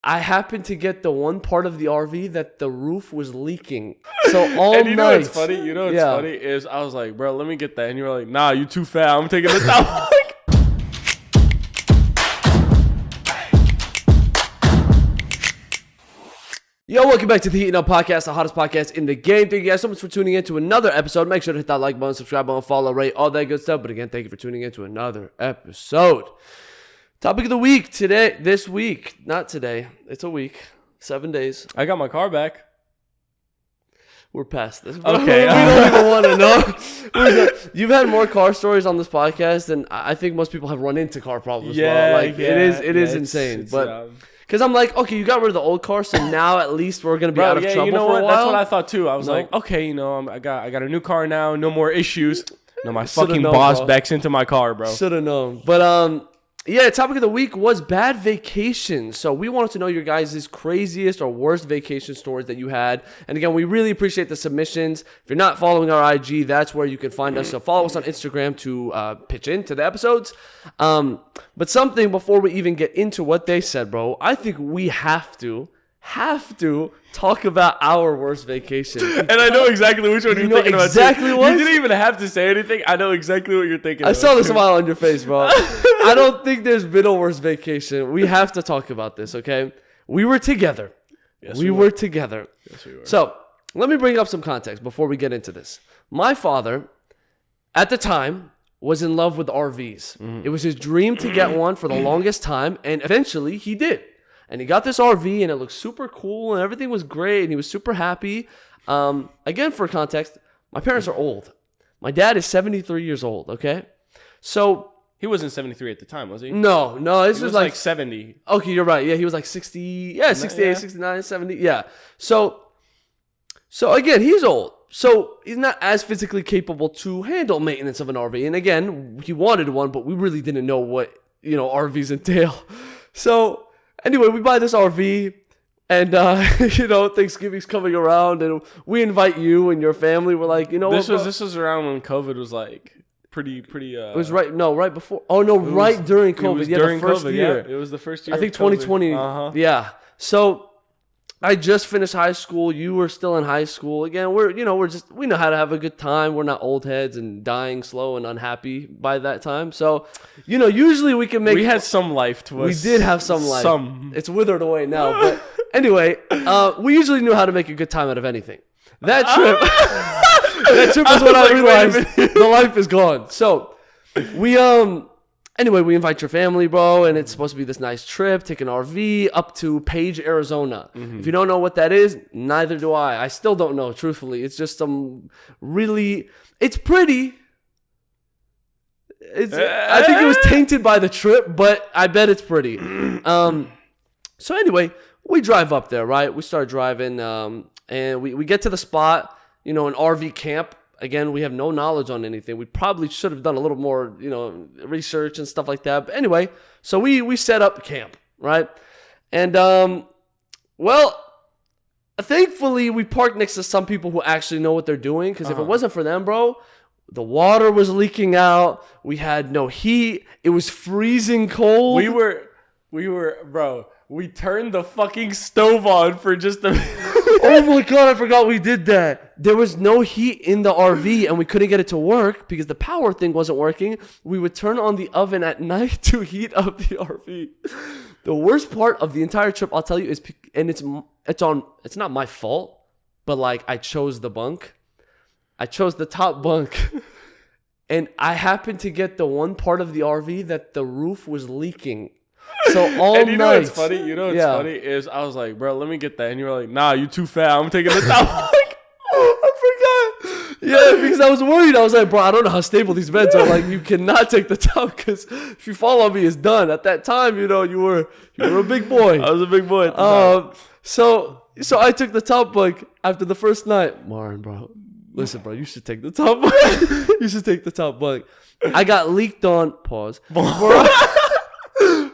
I happened to get the one part of the RV that the roof was leaking. So all and you night. know what's funny? You know what's funny is I was like, bro, let me get that. And you were like, nah, you too fat. I'm taking the top. Yo, welcome back to the Heatin podcast, the hottest podcast in the game. Thank you guys so much for tuning in to another episode. Make sure to hit that like button, subscribe button, follow, rate, all that good stuff. But again, thank you for tuning in to another episode. Topic of the week this week, not today. It's a week, 7 days. I got my car back. We're past this. Okay. We don't even want to know. You've had more car stories on this podcast than I think most people have run into car problems. Yeah, bro. It is insane. But because I'm like, okay, you got rid of the old car, so now at least we're gonna be out of trouble you know for what? a while. That's what I thought too. I was like, okay, you know, I got a new car now, no more issues. No, my fucking boss backs into my car, bro. Should have known. But yeah, topic of the week was bad vacations. So we wanted to know your guys' craziest or worst vacation stories that you had. And again, we really appreciate the submissions. If you're not following our IG, that's where you can find us. So follow us on Instagram to pitch into the episodes. But something before we even get into what they said, bro, I think we have to talk about our worst vacation. And I know exactly which one you're thinking about. Exactly what? You didn't even have to say anything. I know exactly what you're thinking about. I saw the smile on your face, bro. I don't think there's been a worse vacation. We have to talk about this, okay? We were together. Yes, we were together. Yes, we were. So let me bring up some context before we get into this. My father, at the time, was in love with RVs. It was his dream to get one for the longest time, and eventually he did. And he got this RV, and it looked super cool, and everything was great, and he was super happy. Again, for context, my parents are old. My dad is 73 years old, okay? So he wasn't 73 at the time, was he? No, this was like 70. Okay, you're right. Yeah, he was like 60, 68, 69, 70. Yeah. So again, he's old. So he's not as physically capable to handle maintenance of an RV. And again, he wanted one, but we really didn't know what, RVs entail. So anyway, we buy this RV, and Thanksgiving's coming around, and we invite you and your family. We're like, this was around when COVID was like pretty. It was right before. Oh no, right during COVID. It was during the first COVID, year. Yeah. It was the first year. I think 2020. Yeah. So I just finished high school. You were still in high school. Again, we know how to have a good time. We're not old heads and dying slow and unhappy by that time. So, usually we can make. We had some life to us. We did have some life. It's withered away now. But anyway, we usually knew how to make a good time out of anything. That trip is when I realized the life is gone. So Anyway, we invite your family, bro, and it's supposed to be this nice trip, take an RV up to Page, Arizona. If you don't know what that is, neither do I. I still don't know, truthfully. It's just it's pretty. I think it was tainted by the trip, but I bet it's pretty. So anyway, we drive up there, right? We start driving, and we get to the spot, an RV camp. Again, we have no knowledge on anything. We probably should have done a little more, research and stuff like that. But anyway, so we set up camp, right? And, thankfully, we parked next to some people who actually know what they're doing. Because if it wasn't for them, bro, the water was leaking out. We had no heat. It was freezing cold. We were, bro, we turned the fucking stove on for just a minute. Oh my God, I forgot we did that. There was no heat in the RV and we couldn't get it to work because the power thing wasn't working. We would turn on the oven at night to heat up the RV. The worst part of the entire trip, I'll tell you, is, and it's not my fault, but like I chose the bunk. I chose the top bunk. And I happened to get the one part of the RV that the roof was leaking. So all night. And you know what's funny? Funny is I was like, bro, let me get that. And you were like, nah, you too fat. I'm taking the top. I forgot. Yeah, because I was worried. I was like, bro, I don't know how stable these beds are. Like, you cannot take the top because if you fall on me, it's done. At that time, you were a big boy. I was a big boy at the time. So I took the top bunk after the first night. Marin, bro, listen, bro, you should take the top bunk. You should take the top bunk. I got leaked on. Pause.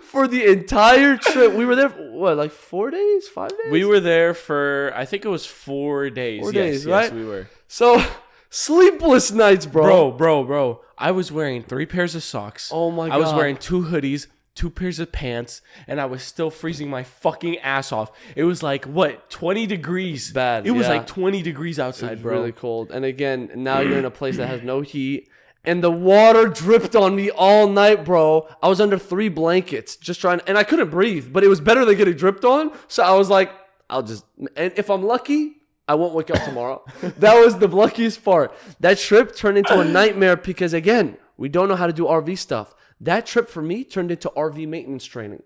For the entire trip. We were there for, like 4 days, 5 days? We were there for, I think it was 4 days. 4 days, yes, right? Yes, we were. So, sleepless nights, bro. Bro. I was wearing 3 pairs of socks. Oh my God. I was wearing 2 hoodies 2 pairs of pants, and I was still freezing my fucking ass off. It was like, what, 20 degrees? Bad. It was like 20 degrees outside, It was bro. really cold. And again, now you're in a place that has no heat. And the water dripped on me all night, bro. I was under 3 blankets just trying, and I couldn't breathe, but it was better than getting dripped on. So I was like, and if I'm lucky, I won't wake up tomorrow. That was the luckiest part. That trip turned into a nightmare because, again, we don't know how to do RV stuff. That trip for me turned into RV maintenance training.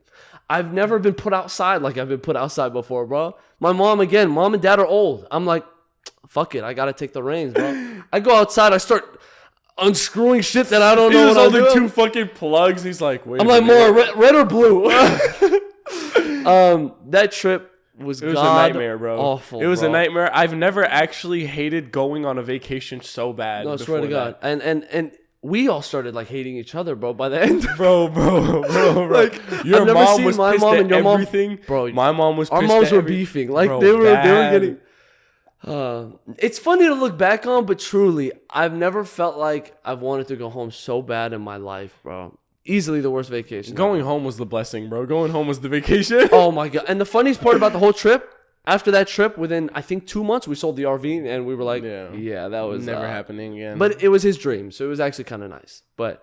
I've never been put outside like I've been put outside before, bro. My mom and dad are old. I'm like, fuck it, I gotta take the reins, bro. I go outside, I start unscrewing shit that I don't know what I'm doing. 2 fucking plugs. He's like, wait. I'm like, more red or blue. That trip was a nightmare, bro. Awful. It was a nightmare. I've never actually hated going on a vacation so bad. No, I swear to God. And we all started like hating each other, bro. By the end, bro. Like your I've mom never was seen my pissed mom at and your everything, bro. My mom was. Our pissed moms at were beefing, like bro, they were bad. getting. It's funny to look back on, but truly, I've never felt like I've wanted to go home so bad in my life, bro. Easily the worst vacation. Going home was the blessing, bro. Going home was the vacation. Oh my God! And the funniest part about the whole trip. After that trip, within, I think, 2 months, we sold the RV, and we were like, yeah that was never happening again. But it was his dream, so it was actually kind of nice. But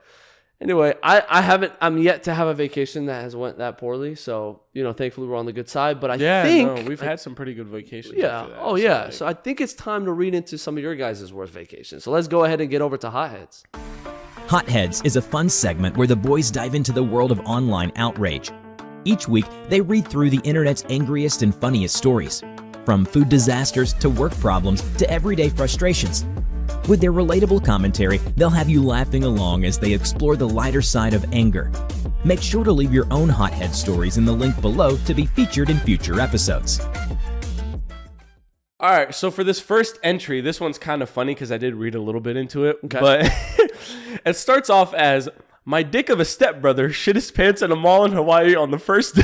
anyway, I'm yet to have a vacation that has went that poorly. So, thankfully we're on the good side. But I think we've had some pretty good vacations. Yeah. After that, So I think it's time to read into some of your guys' worst vacations. So let's go ahead and get over to Hotheads. Hotheads is a fun segment where the boys dive into the world of online outrage. Each week, they read through the internet's angriest and funniest stories, from food disasters to work problems to everyday frustrations. With their relatable commentary, they'll have you laughing along as they explore the lighter side of anger. Make sure to leave your own Hothead stories in the link below to be featured in future episodes. All right, so for this first entry, this one's kind of funny because I did read a little bit into it, okay. But it starts off as, my dick of a stepbrother shit his pants in a mall in Hawaii on the first day.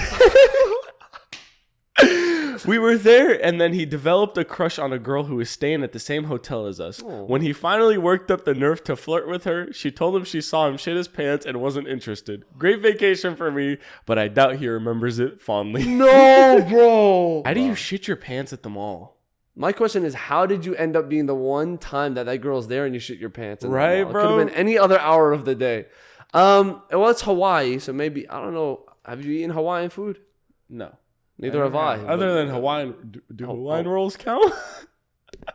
We were there, and then he developed a crush on a girl who was staying at the same hotel as us. Oh. When he finally worked up the nerve to flirt with her, she told him she saw him shit his pants and wasn't interested. Great vacation for me, but I doubt he remembers it fondly. No, bro. How do you shit your pants at the mall? My question is, how did you end up being the one time that girl's there and you shit your pants? Right, bro? bro. It could have been any other hour of the day. Well, it's Hawaii, so maybe, I don't know. Have you eaten Hawaiian food? No. Neither have I. Other than Hawaiian, do Hawaiian rolls count?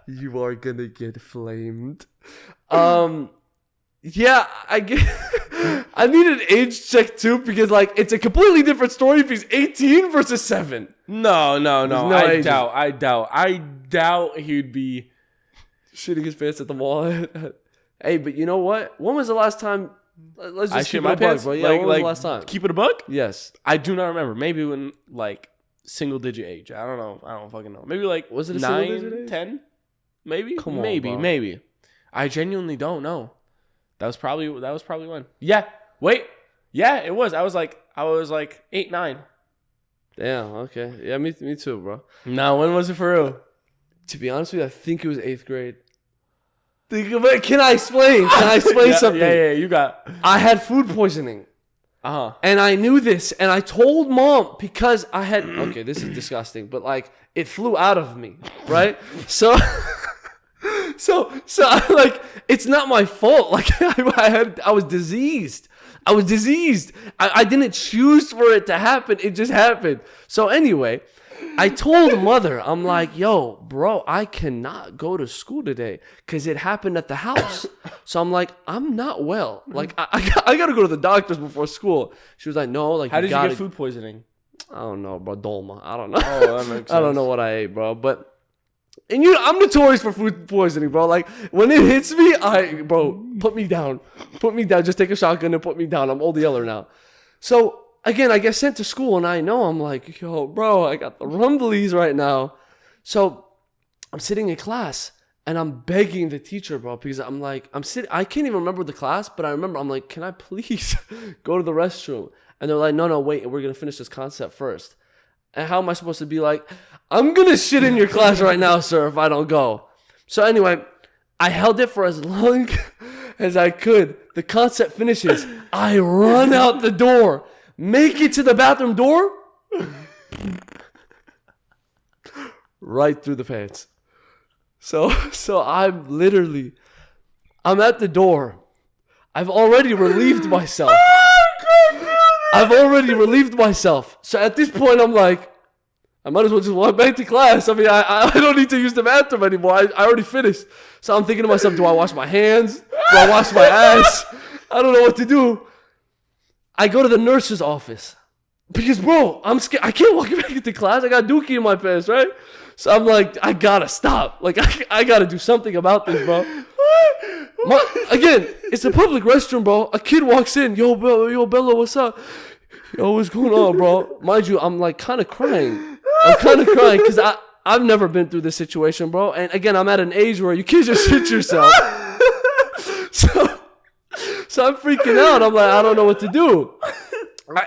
You are gonna get flamed. Yeah, I need an age check too, because it's a completely different story if he's 18 versus 7. No. I doubt he'd be shitting his pants at the mall. Hey, but you know what? When was the last time? Let's just keep it a buck, bro. Yeah, when was the last time? Keep it a buck? Yes. I do not remember. Maybe when single digit age. I don't know. I don't fucking know. Maybe was it a 9, single digit age? 10? Maybe. Come on, maybe. I genuinely don't know. That was probably when. Yeah. Wait. Yeah, it was. I was like 8, 9. Damn. Okay. Yeah, me too, bro. No, when was it for real? To be honest with you, I think it was 8th grade. Can I explain? Something? Yeah, you got. I had food poisoning. Uh-huh. And I knew this, and I told mom because I had. Okay, this is disgusting, but it flew out of me, right? So it's not my fault. I was diseased. I didn't choose for it to happen. It just happened. So anyway, I told mother, I'm like, yo, bro, I cannot go to school today because it happened at the house. So I'm like, I'm not well. I got to go to the doctors before school. She was like, no, how did you get food poisoning? I don't know, bro. Dolma. I don't know. Oh, that makes sense. I don't know what I ate, bro. But, I'm notorious for food poisoning, bro. When it hits me, put me down. Put me down. Just take a shotgun and put me down. I'm old yeller now. So, again, I get sent to school, and I know I'm like, yo, bro, I got the rumblies right now. So I'm sitting in class, and I'm begging the teacher, bro, because I'm sitting. I can't even remember the class, but I remember I'm like, can I please go to the restroom? And they're like, no, wait, we're gonna finish this concept first. And how am I supposed to be like, I'm gonna shit in your class right now, sir, if I don't go? So anyway, I held it for as long as I could. The concept finishes. I run out the door. Make it to the bathroom door. Right through the pants. So I'm at the door. I've already relieved myself. So at this point, I'm like, I might as well just walk back to class. I mean, I don't need to use the bathroom anymore. I already finished. So I'm thinking to myself, do I wash my hands? Do I wash my ass? I don't know what to do. I go to the nurse's office. Because, bro, I'm scared. I can't walk back into class. I got dookie in my pants, right? So I'm like, I gotta stop. Like, I gotta do something about this, bro. Again, it's a public restroom, bro. A kid walks in. Yo, Bello, what's up? Yo, what's going on, bro? Mind you, I'm like kind of crying. Because I've never been through this situation, bro. And again, I'm at an age where you can't just shit yourself. So I'm freaking out. I'm like, I don't know what to do.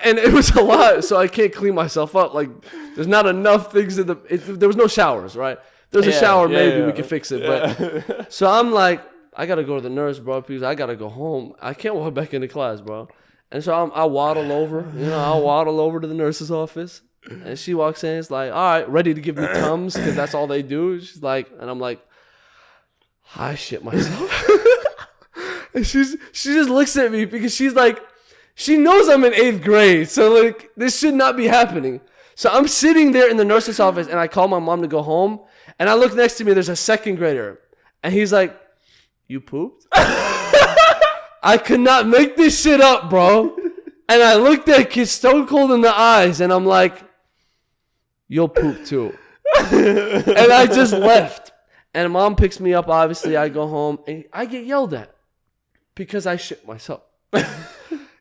And it was a lot, so I can't clean myself up. Like, there's not enough things in there was no showers, right? There's a shower, maybe we can fix it. But so I'm like, I gotta go to the nurse, bro, because I gotta go home. I can't walk back into class, bro. And so I waddle over, to the nurse's office. And she walks in, it's like, all right, ready to give me Tums, because that's all they do. She's like, and I'm like, I shit myself. And she just looks at me because she's like, she knows I'm in 8th grade, so like this should not be happening. So I'm sitting there in the nurse's office, and I call my mom to go home, and I look next to me. There's a 2nd grader, and he's like, "You pooped?" I could not make this shit up, bro. And I looked at kid stone cold in the eyes, and I'm like, "You'll poop too." And I just left. And mom picks me up. Obviously, I go home, and I get yelled at because I shit myself.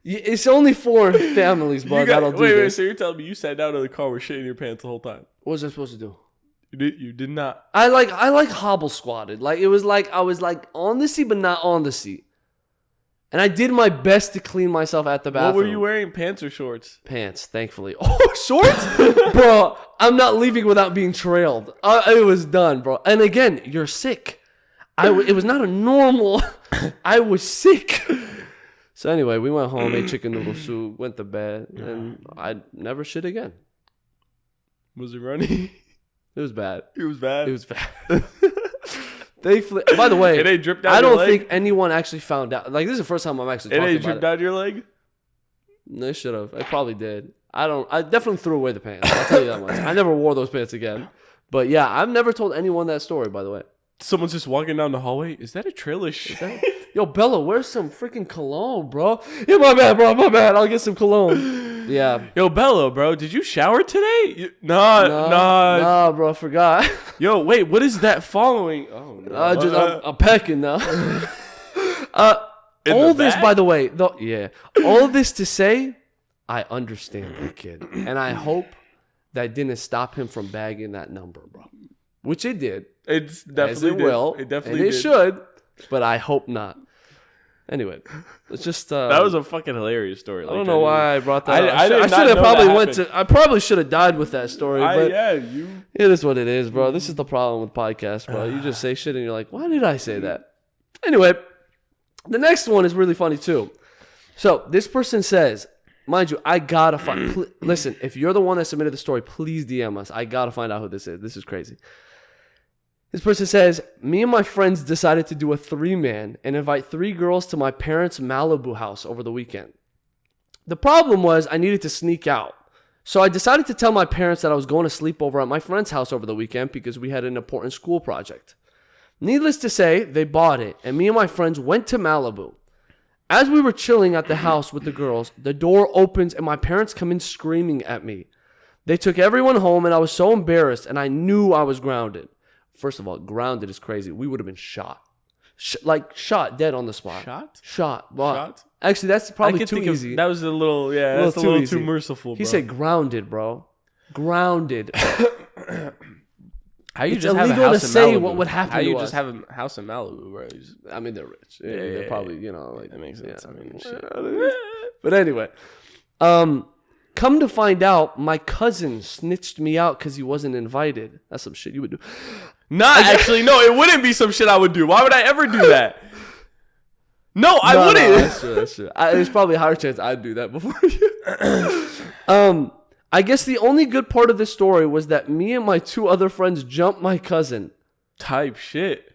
It's only 4 families, bro, that'll do this. Wait, so you're telling me you sat down in the car with shit in your pants the whole time? What was I supposed to do? You did not. I like hobble squatted. Like, it was like I was like on the seat, but not on the seat. And I did my best to clean myself at the bathroom. What were you wearing, pants or shorts? Pants, thankfully. Oh, shorts? Bro, I'm not leaving without being trailed. It was done, bro. And again, you're sick. It was not a normal. I was sick. So anyway, we went home, ate chicken noodle soup, went to bed, and I never shit again. Was it runny? It was bad. It was bad? It was bad. Thankfully, by the way, it ain't dripped down I your don't leg? think anyone actually found out. Like, this is the first time I'm actually talking about it. It ain't dripped down your leg? No, it should have. It probably did. I definitely threw away the pants. I'll tell you that much. I never wore those pants again. But yeah, I've never told anyone that story, by the way. Someone's just walking down the hallway. Is that a trail of shit? Yo, Bello, where's some freaking cologne, bro? Yeah, my bad, bro. My bad. I'll get some cologne. Yeah. Yo, Bello, bro, did you shower today? Nah, bro. I forgot. Yo, wait, what is that following? Oh, no. I'm pecking now. All this, by the way, all this to say, I understand that kid. And I hope that didn't stop him from bagging that number, bro. Which it did. It's definitely did. Will. It definitely and did. It should. But I hope not. Anyway, it's just that was a fucking hilarious story. I don't know why I brought that up. I should have probably I probably should have died with that story. But it is what it is, bro. This is the problem with podcasts, bro. You just say shit and you're like, why did I say that? Anyway, the next one is really funny too. So this person says, mind you, I gotta find. Listen, if you're the one that submitted the story, please DM us. I gotta find out who this is. This is crazy. This person says, me and my friends decided to do a 3-man and invite 3 girls to my parents' Malibu house over the weekend. The problem was I needed to sneak out. So I decided to tell my parents that I was going to sleep over at my friend's house over the weekend because we had an important school project. Needless to say, they bought it, and me and my friends went to Malibu. As we were chilling at the house with the girls, the door opens and my parents come in screaming at me. They took everyone home, and I was so embarrassed, and I knew I was grounded. First of all, grounded is crazy. We would have been shot. Shot dead on the spot. Shot. Well, Shot? Actually, that's probably too easy. That was a little, that's a little too merciful, bro. He said grounded, bro. Grounded. How you it's just have a illegal house to in say Malibu? what would happen How to you us. just have a house in Malibu, bro? I mean, they're rich. They're probably, like, that makes sense. Yeah, I mean, shit. But anyway, come to find out, my cousin snitched me out because he wasn't invited. That's some shit you would do. Actually, no, it wouldn't be some shit I would do. Why would I ever do that? No, I wouldn't. No, that's true. That's true. There's probably a higher chance I'd do that before you. I guess the only good part of this story was that me and my 2 other friends jumped my cousin. Type shit.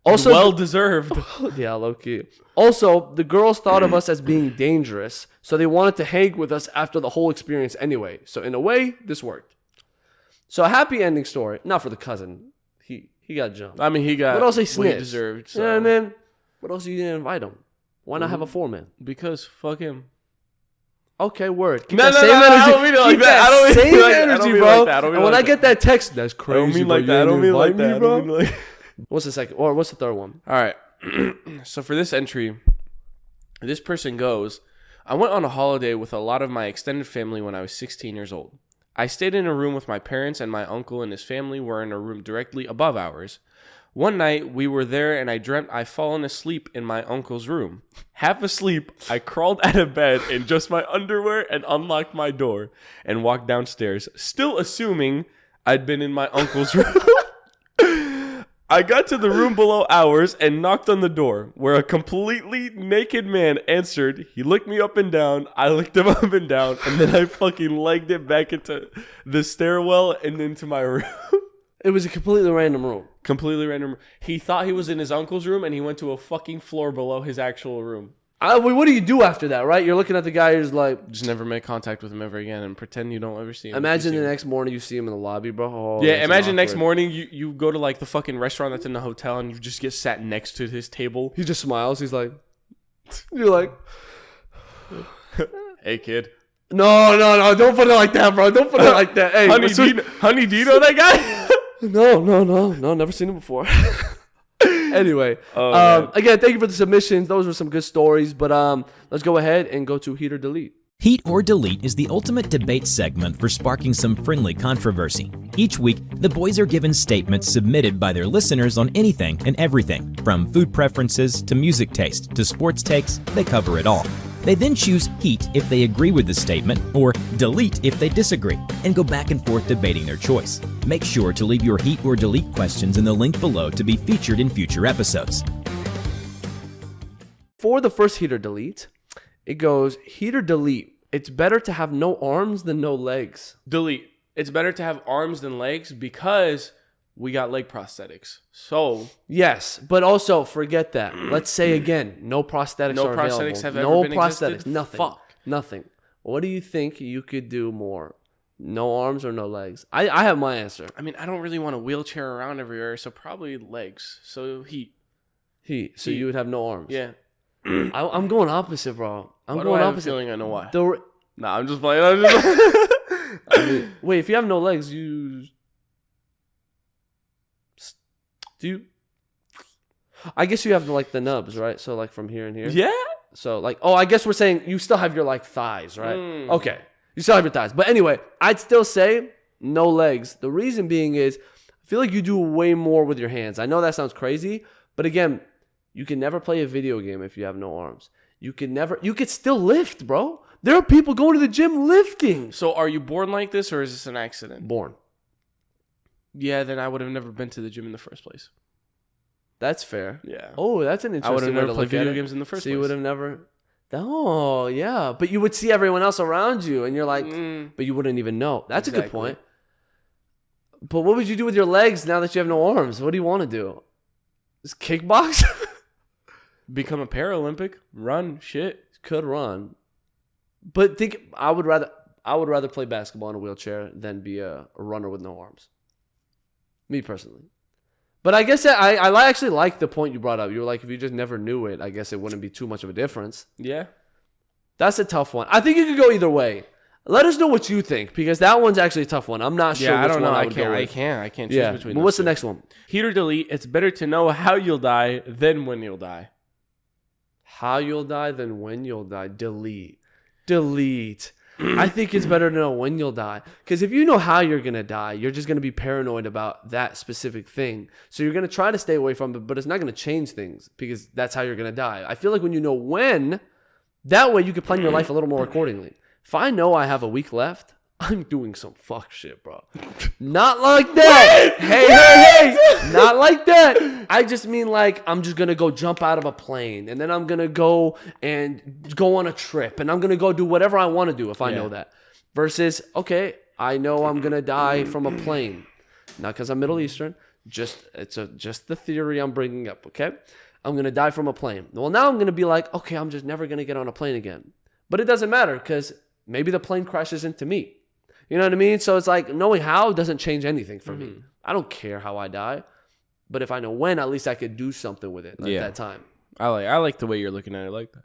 Also, well deserved. Yeah, low key. Also, the girls thought of us as being dangerous, so they wanted to hang with us after the whole experience anyway. So in a way, this worked. So a happy ending story. Not for the cousin. He got jumped. I mean, he got What else he what he snitched? deserved. So. Yeah, man. What else you didn't invite him? Why not have a 4-man? Because fuck him. Okay, word. Keep No, that no, same no, energy. I don't mean it like Keep that. I don't mean same it like that. I don't energy, mean it bro. like that. I don't mean And it when like I get that text, that's I crazy. don't mean but like you that. I don't didn't mean like invite me, that. I bro. don't mean like... What's the second? Or what's the third one? All right. So for this entry, this person goes, I went on a holiday with a lot of my extended family when I was 16 years old. I stayed in a room with my parents, and my uncle and his family were in a room directly above ours. One night, we were there, and I dreamt I'd fallen asleep in my uncle's room. Half asleep, I crawled out of bed in just my underwear and unlocked my door and walked downstairs, still assuming I'd been in my uncle's room. I got to the room below ours and knocked on the door, where a completely naked man answered. He licked me up and down. I licked him up and down, and then I fucking legged it back into the stairwell and into my room. It was a completely random room. Completely random. He thought he was in his uncle's room, and he went to a fucking floor below his actual room. What do you do after that, right? You're looking at the guy who's like... Just never make contact with him ever again and pretend you don't ever see him. Imagine the next morning you see him in the lobby, bro. Oh, Yeah, that's imagine next awkward. morning you go to like the fucking restaurant that's in the hotel and you just get sat next to his table. He just smiles. He's like... You're like... Hey, kid. No. Don't put it like that, bro. Don't put it like that. Hey, Honey, do you know that guy? No. Never seen him before. Anyway, again, thank you for the submissions. Those were some good stories. But let's go ahead and go to Heat or Delete. Heat or Delete is the ultimate debate segment for sparking some friendly controversy. Each week, the boys are given statements submitted by their listeners on anything and everything, from food preferences to music taste to sports takes. They cover it all. They then choose heat if they agree with the statement, or delete if they disagree, and go back and forth debating their choice. Make sure to leave your heat or delete questions in the link below to be featured in future episodes. For the first Heat or Delete, it goes, Heat or Delete. It's better to have no arms than no legs. Delete. It's better to have arms than legs because we got leg prosthetics. So Yes, but also forget that. Let's say again, no prosthetics No are prosthetics available. have no ever been prosthetics, existed? nothing. Fuck. Nothing. What do you think you could do more? No arms or no legs? I have my answer. I mean, I don't really want a wheelchair around everywhere, so probably legs. So heat. Heat. So Heat. you would have no arms. Yeah. I'm going opposite, bro. I'm Why do going I have a opposite. feeling I know why? The- Nah, I'm just playing. I mean, wait, if you have no legs, do you? I guess you have like the nubs, right? So like from here and here. Yeah. So like, oh, I guess we're saying you still have your like thighs, right? Okay, you still have your thighs. But anyway, I'd still say no legs. The reason being is I feel like you do way more with your hands. I know that sounds crazy, but again, you can never play a video game if you have no arms. You could still lift, bro. There are people going to the gym lifting. So are you born like this or is this an accident? Born. Yeah, then I would have never been to the gym in the first place. That's fair. Yeah. Oh, that's an interesting I would have way never to played look at video it. games in the first So place. you would have never. Oh, yeah. But you would see everyone else around you and you're like, but you wouldn't even know. That's a good Exactly. point. But what would you do with your legs now that you have no arms? What do you want to do? Just kickbox? Become a Paralympic, run, shit. Could run. But I would rather play basketball in a wheelchair than be a runner with no arms. Me personally. But I guess I actually like the point you brought up. You were like, if you just never knew it, I guess it wouldn't be too much of a difference. Yeah. That's a tough one. I think you could go either way. Let us know what you think, because that one's actually a tough one. I'm not sure Yeah, which I don't know. one I would go with. can't choose Yeah. between But those what's the two. next one? Heat or delete, it's better to know how you'll die than when you'll die. How you'll die than when you'll die. Delete. I think it's better to know when you'll die. Because if you know how you're going to die, you're just going to be paranoid about that specific thing. So you're going to try to stay away from it, but it's not going to change things because that's how you're going to die. I feel like when you know when, that way you can plan your life a little more accordingly. If I know I have a week left, I'm doing some fuck shit, bro. Not like that. Hey. Not like that. I just mean like I'm just going to go jump out of a plane and then I'm going to go on a trip and I'm going to go do whatever I want to do if I know that. Versus, okay, I know I'm going to die from a plane. Not because I'm Middle Eastern. Just the theory I'm bringing up, okay? I'm going to die from a plane. Well, now I'm going to be like, okay, I'm just never going to get on a plane again. But it doesn't matter because maybe the plane crashes into me. You know what I mean? So it's like knowing how doesn't change anything for me. I don't care how I die. But if I know when, at least I could do something with it at that time. I like the way you're looking at it like that.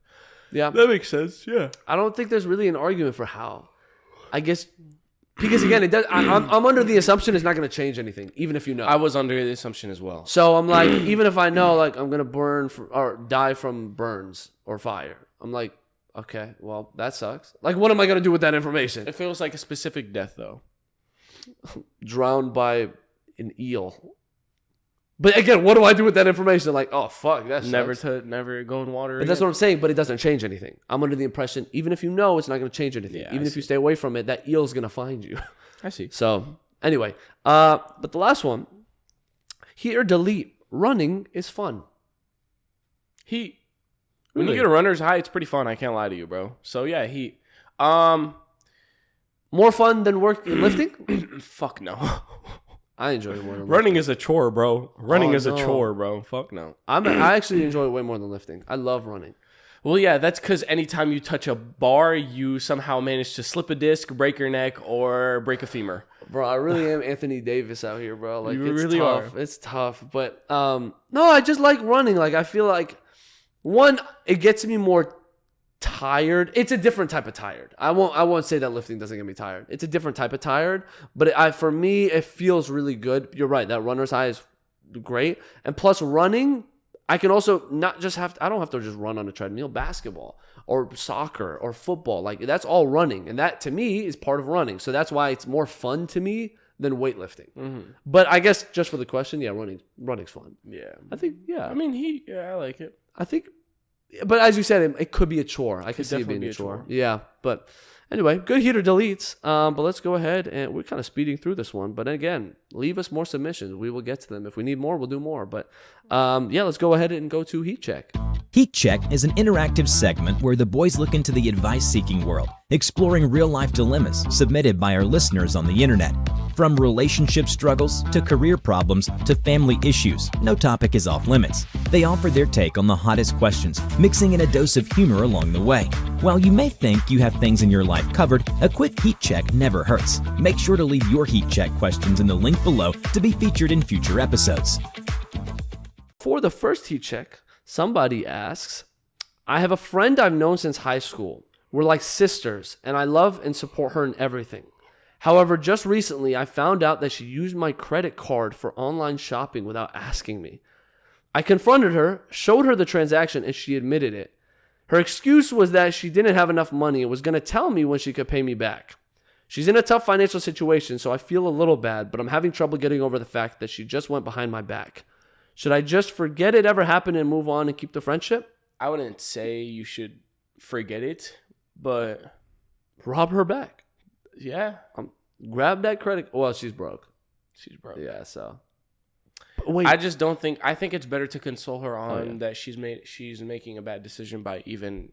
Yeah. That makes sense. Yeah. I don't think there's really an argument for how. I guess because again, it does. I'm under the assumption it's not going to change anything, even if you know. I was under the assumption as well. So I'm like, even if I know, like, I'm going to or die from burns or fire, I'm like, okay, well, that sucks. Like, what am I going to do with that information? If it was like a specific death, though. Drowned by an eel. But again, what do I do with that information? Like, oh, fuck, that sucks. Never go in water But that's what I'm saying, but it doesn't change anything. I'm under the impression, even if you know, it's not going to change anything. Yeah, even if you stay away from it, that eel's going to find you. I see. So, anyway. But the last one, heat or delete. Running is fun. Heat. When Really? you get a runner's high, it's pretty fun. I can't lie to you, bro. So, yeah, heat. More fun than lifting? Fuck no. I enjoy it more than Running is a chore, bro. Running Oh, is a no. chore, bro. Fuck no. I actually enjoy it way more than lifting. I love running. Well, yeah, that's because anytime you touch a bar, you somehow manage to slip a disc, break your neck, or break a femur. Bro, I really am Anthony Davis out here, bro. Like, You it's really tough. are. It's tough. But no, I just like running. Like, I feel like one, it gets me more tired. It's a different type of tired. I won't say that lifting doesn't get me tired. It's a different type of tired. But for me, it feels really good. You're right. That runner's high is great. And plus running, I can also I don't have to just run on a treadmill. Basketball or soccer or football, like that's all running. And that to me is part of running. So that's why it's more fun to me than weightlifting. But I guess just for the question, yeah, running's fun. Yeah. I think, yeah. I mean, I like it. I think, but as you said, it could be a chore. I could see it definitely being be a a chore. chore. Yeah, but anyway, good heater deletes. But let's go ahead and we're kind of speeding through this one. But again, leave us more submissions. We will get to them. If we need more, we'll do more. But yeah, let's go ahead and go to Heat Check. Heat Check is an interactive segment where the boys look into the advice-seeking world, exploring real-life dilemmas submitted by our listeners on the internet. From relationship struggles to career problems to family issues, no topic is off limits. They offer their take on the hottest questions, mixing in a dose of humor along the way. While you may think you have things in your life covered, a quick heat check never hurts. Make sure to leave your heat check questions in the link below to be featured in future episodes. For the first Heat Check, somebody asks, I have a friend I've known since high school. We're like sisters, and I love and support her in everything. However, just recently, I found out that she used my credit card for online shopping without asking me. I confronted her, showed her the transaction, and she admitted it. Her excuse was that she didn't have enough money and was going to tell me when she could pay me back. She's in a tough financial situation, so I feel a little bad, but I'm having trouble getting over the fact that she just went behind my back. Should I just forget it ever happened and move on and keep the friendship? I wouldn't say you should forget it, but Rob her back. yeah, Grab that credit. Well, she's broke. she's broke. Yeah, so. But wait. I just don't think. I think it's better to console her on yeah. that she's making a bad decision by even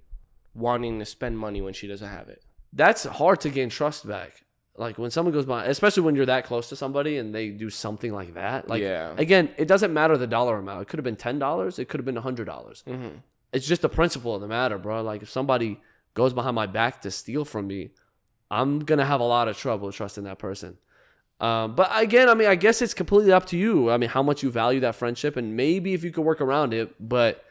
wanting to spend money when she doesn't have it. That's hard to gain trust back. Like when someone goes by, especially when you're that close to somebody and they do something like that. Like, Yeah. again, it doesn't matter the dollar amount. It could have been $10. It could have been $100. It's just the principle of the matter, bro. Like if somebody goes behind my back to steal from me, I'm going to have a lot of trouble trusting that person. But again, I mean, I guess it's completely up to you. I mean, how much you value that friendship and maybe if you could work around it, but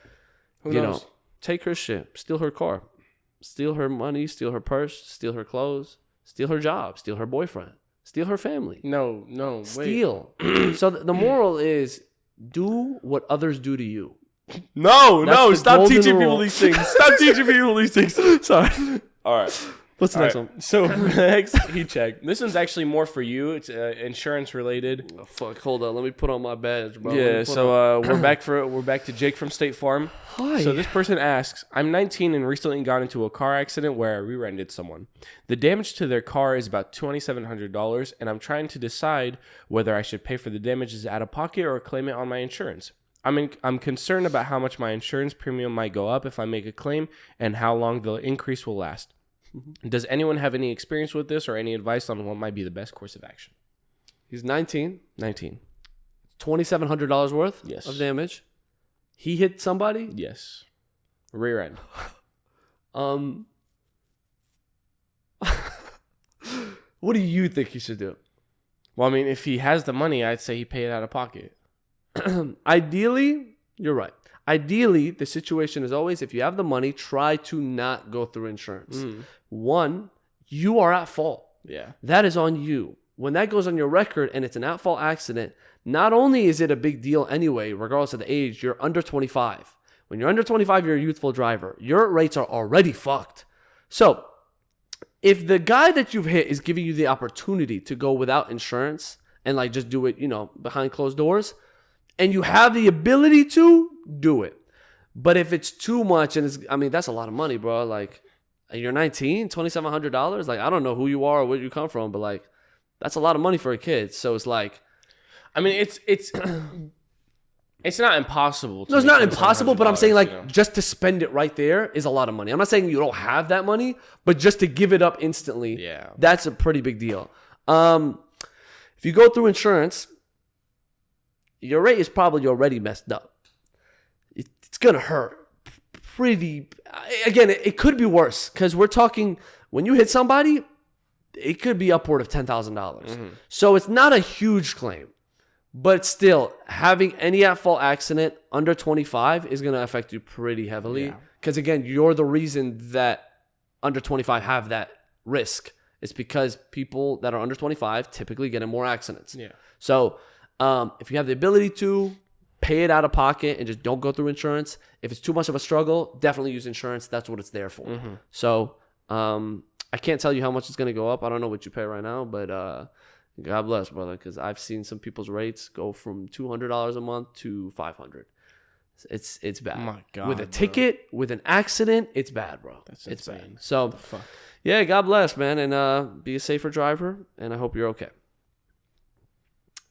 Who you knows? know, take her shit, steal her car, steal her money, steal her purse, steal her clothes, steal her job, steal her boyfriend, steal her family. No, wait. Steal. So the moral is do what others do to you. No, That's the stop golden teaching rule. people these things. Stop teaching people these things. Sorry. All right. What's the next All one? right, so for the next heat check, this one's actually more for you. It's insurance related. Oh, fuck, hold on. Let me put on my badge, bro. Yeah, so we're back to Jake from State Farm. Hi. So this person asks, I'm 19 and recently got into a car accident where I rear-ended someone. The damage to their car is about $2,700, and I'm trying to decide whether I should pay for the damages out of pocket or claim it on my insurance. I'm concerned about how much my insurance premium might go up if I make a claim and how long the increase will last. Does anyone have any experience with this or any advice on what might be the best course of action? He's 19. 19. $2,700 worth Yes. of damage. He hit somebody. Yes. Rear end. What do you think he should do? Well, I mean, if he has the money, I'd say he pay it out of pocket. Ideally, you're right. Ideally, the situation is always, if you have the money, try to not go through insurance. One, you are at fault. Yeah. That is on you. When that goes on your record and it's an at-fault accident, not only is it a big deal anyway, regardless of the age, you're under 25. When you're under 25, you're a youthful driver. Your rates are already fucked. So, if the guy that you've hit is giving you the opportunity to go without insurance and like just do it, behind closed doors, and you have the ability to, do it. But if it's too much, and that's a lot of money, bro. Like, you're 19, $2,700. Like, I don't know who you are or where you come from, but like, that's a lot of money for a kid. So it's like, I mean, it's not impossible. No, it's not impossible, but I'm saying like just just to spend it right there is a lot of money. I'm not saying you don't have that money, but just to give it up instantly, Yeah. that's a pretty big deal. If you go through insurance, your rate is probably already messed up. It's gonna hurt pretty. Again, it could be worse because we're talking when you hit somebody, it could be upward of $10,000. So it's not a huge claim. But still, having any at-fault accident under 25 is going to affect you pretty heavily. Because, again, you're the reason that under 25 have that risk. It's because people that are under 25 typically get in more accidents. Yeah. So, if you have the ability to pay it out of pocket and just don't go through insurance, if it's too much of a struggle, definitely use insurance. That's what it's there for. So, I can't tell you how much it's going to go up. I don't know what you pay right now, but... God bless, brother, because I've seen some people's rates go from $200 a month to $500. It's bad. Oh my God, with a ticket, with an accident, it's bad, bro. That's it's insane. bad. So, yeah, God bless, man, and be a safer driver, and I hope you're okay.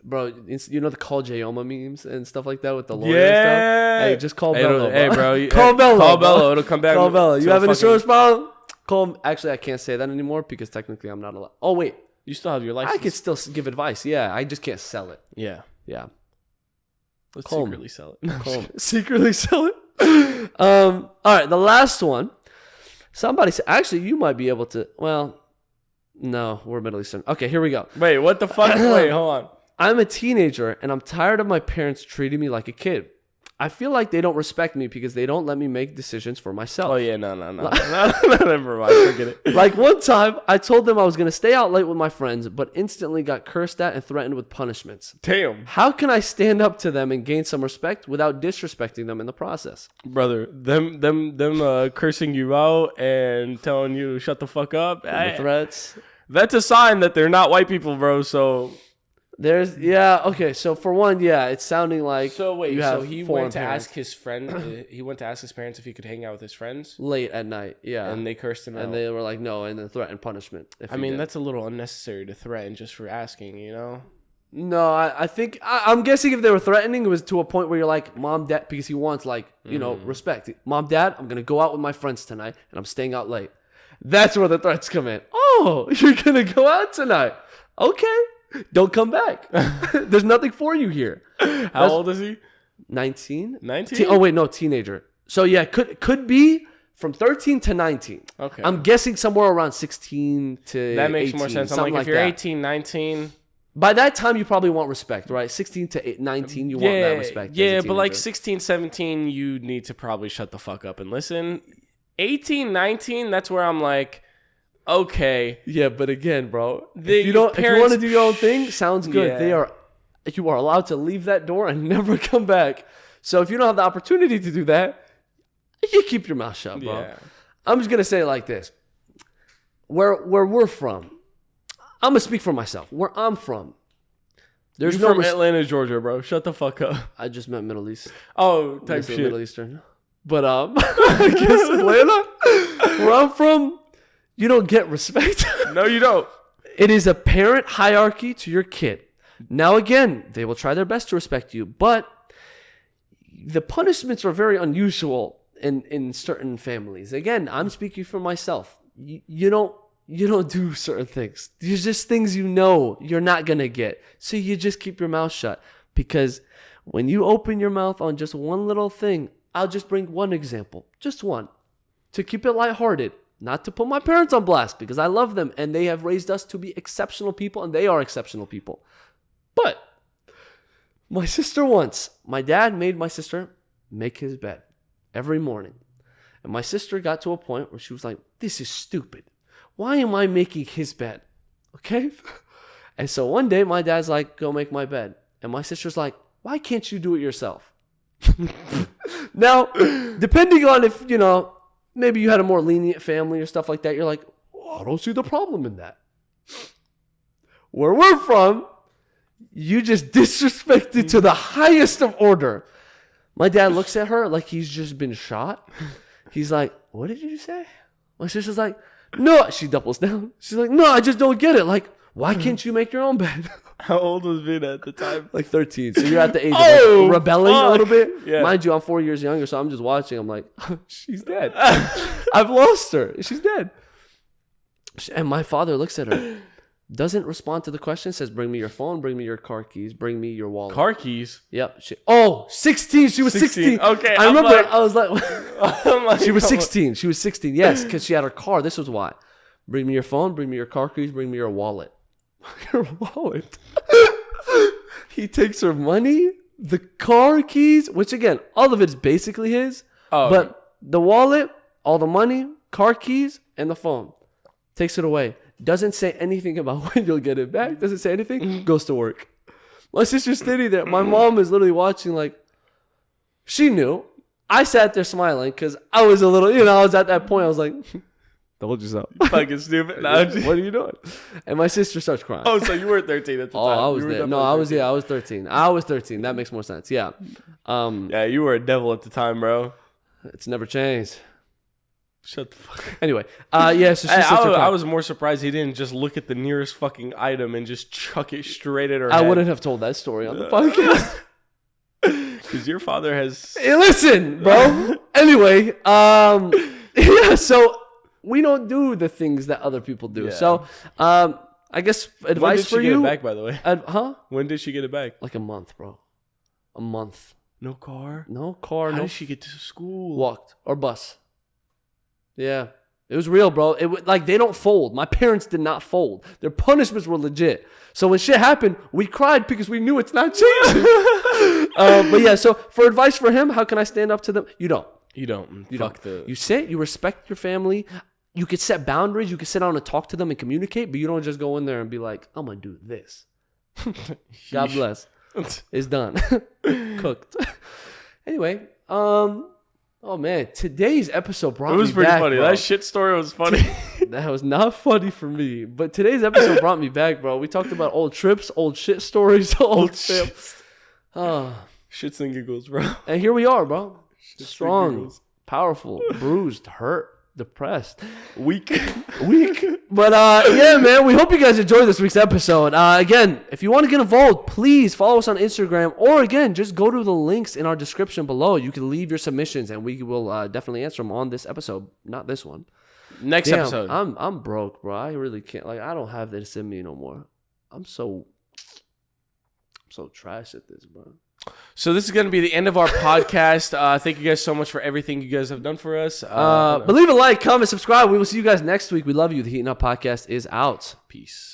Bro, you know the call Jayoma memes and stuff like that with the lawyer and stuff? Hey, just call Bello, Hey, bro. Call Bello. Call Bello. It'll come back. Call Bello. You have an insurance problem? Call him. Actually, I can't say that anymore because technically I'm not allowed. Oh, wait. You still have your license. I can still give advice. Yeah, I just can't sell it. Yeah. Let's secretly sell it. Secretly sell it. All right, the last one. Somebody said, actually, you might be able to. Well, no, we're Middle Eastern. Okay, here we go. Wait, what the fuck? Wait, hold on. I'm a teenager and I'm tired of my parents treating me like a kid. I feel like they don't respect me because they don't let me make decisions for myself. Oh, yeah, no. Never mind, forget it. Like one time, I told them I was going to stay out late with my friends, but instantly got cursed at and threatened with punishments. Damn. How can I stand up to them and gain some respect without disrespecting them in the process? Brother, them cursing you out and telling you to shut the fuck up. The threats. That's a sign that they're not white people, bro, so... Okay, so for one, it's sounding like he went to parents. ask his friend, he went to ask his parents if he could hang out with his friends? Late at night, yeah. And they cursed him out. And they were like, no, and then threatened punishment. I mean, that's a little unnecessary to threaten just for asking, you know? No, I think, I'm guessing if they were threatening, it was to a point where you're like, Mom, Dad, because he wants respect. Mom, Dad, I'm going to go out with my friends tonight, and I'm staying out late. That's where the threats come in. Oh, you're going to go out tonight. Okay. Don't come back. There's nothing for you here. How old is he? 19? 19? Oh, wait, no, teenager. So, yeah, could be from 13 to 19. Okay. I'm guessing somewhere around 16 to 18. That makes more sense. I'm like, if you're 18, 19... By that time, you probably want respect, right? 16 to 19, you want that respect. Yeah, but like 16, 17, you need to probably shut the fuck up and listen. 18, 19, that's where I'm like... Okay. Yeah, but again, bro, if you want to do your own thing, sounds good. Yeah. You are allowed to leave that door and never come back. So if you don't have the opportunity to do that, you keep your mouth shut, bro. Yeah. I'm just gonna say it like this: where we're from, I'm gonna speak for myself. Where I'm from, there's You're no from Atlanta, Georgia, bro. Shut the fuck up. I just meant Middle East. Oh, type Basically shit. Middle Eastern. But I guess Atlanta, where I'm from, you don't get respect. No, you don't. It is a parent hierarchy to your kid. Now, again, they will try their best to respect you, but the punishments are very unusual in certain families. Again, I'm speaking for myself. You don't do certain things. There's just things you're not gonna get. So you just keep your mouth shut, because when you open your mouth on just one little thing, I'll just bring one example, just one, to keep it lighthearted. Not to put my parents on blast, because I love them and they have raised us to be exceptional people, and they are exceptional people. But my sister once, my dad made my sister make his bed every morning. And my sister got to a point where she was like, this is stupid. Why am I making his bed? Okay? And so one day my dad's like, go make my bed. And my sister's like, why can't you do it yourself? Now, depending on if, maybe you had a more lenient family or stuff like that, you're like, I don't see the problem in that. Where we're from, you just disrespected to the highest of order. My dad looks at her like he's just been shot. He's like, what did you say? My sister's like, no. She doubles down. She's like, no, I just don't get it. Like, why can't you make your own bed? How old was Vin at the time? Like 13. So you're at the age of like rebelling a little bit. Yeah. Mind you, I'm 4 years younger, so I'm just watching. I'm like, she's dead. I've lost her. She's dead. And my father looks at her, doesn't respond to the question, says, bring me your phone, bring me your car keys, bring me your wallet. Car keys? Yep. 16. She was 16. Okay. I remember. Like, I was like, I'm like, she was 16. She was 16. Yes, because she had her car. This was why. Bring me your phone, bring me your car keys, bring me your wallet. Your wallet. He takes her money, the car keys, which again, all of it's basically his. Oh. But the wallet, all the money, car keys, and the phone. Takes it away. Doesn't say anything about when you'll get it back. Doesn't say anything. Goes to work. My sister's standing there. My mom is literally watching like, she knew. I sat there smiling because I was a little, I was at that point. I was like, told you so. Fucking stupid. What are you doing? And my sister starts crying. Oh, so you were 13 at the time. I was there. No, I was 13. I was 13. That makes more sense. Yeah. Yeah, you were a devil at the time, bro. It's never changed. Shut the fuck up. Anyway, yeah, so she starts to cry. I was more surprised he didn't just look at the nearest fucking item and just chuck it straight at her I head. wouldn't have told that story on the podcast. Because your father has... Hey, listen, bro. Anyway, yeah, so we don't do the things that other people do. Yeah. So, I guess advice for you. When did she get it back, by the way? Huh? When did she get it back? Like a month, bro. A month. No car? No car. How no. did she get to school? Walked or bus. Yeah. It was real, bro. Like they don't fold. My parents did not fold. Their punishments were legit. So when shit happened, we cried because we knew it's not changing. But yeah, so for advice for him, how can I stand up to them? You don't. You don't. You sit, you respect your family. You could set boundaries. You could sit down and talk to them and communicate, but you don't just go in there and be like, I'm going to do this. God bless. It's done. Cooked. Anyway, oh man, today's episode brought me back. It was pretty funny. Bro. That shit story was funny. That was not funny for me, but today's episode brought me back, bro. We talked about old trips, old shit stories, old shit. Shits and giggles, bro. And here we are, bro. Shits Strong, and giggles. powerful, bruised, hurt, depressed, Weak. But yeah, man, we hope you guys enjoyed this week's episode. Again, if you want to get involved, please follow us on Instagram, or again, just go to the links in our description below. You can leave your submissions, and we will definitely answer them on this episode, not this one. Next episode. I'm broke, bro. I really can't. Like, I don't have this in me no more. I'm so trash at this, bro. So this is going to be the end of our podcast. Thank you guys so much for everything you guys have done for us. But leave a like, comment, subscribe. We will see you guys next week. We love you. The Heatin' Up Podcast is out. Peace.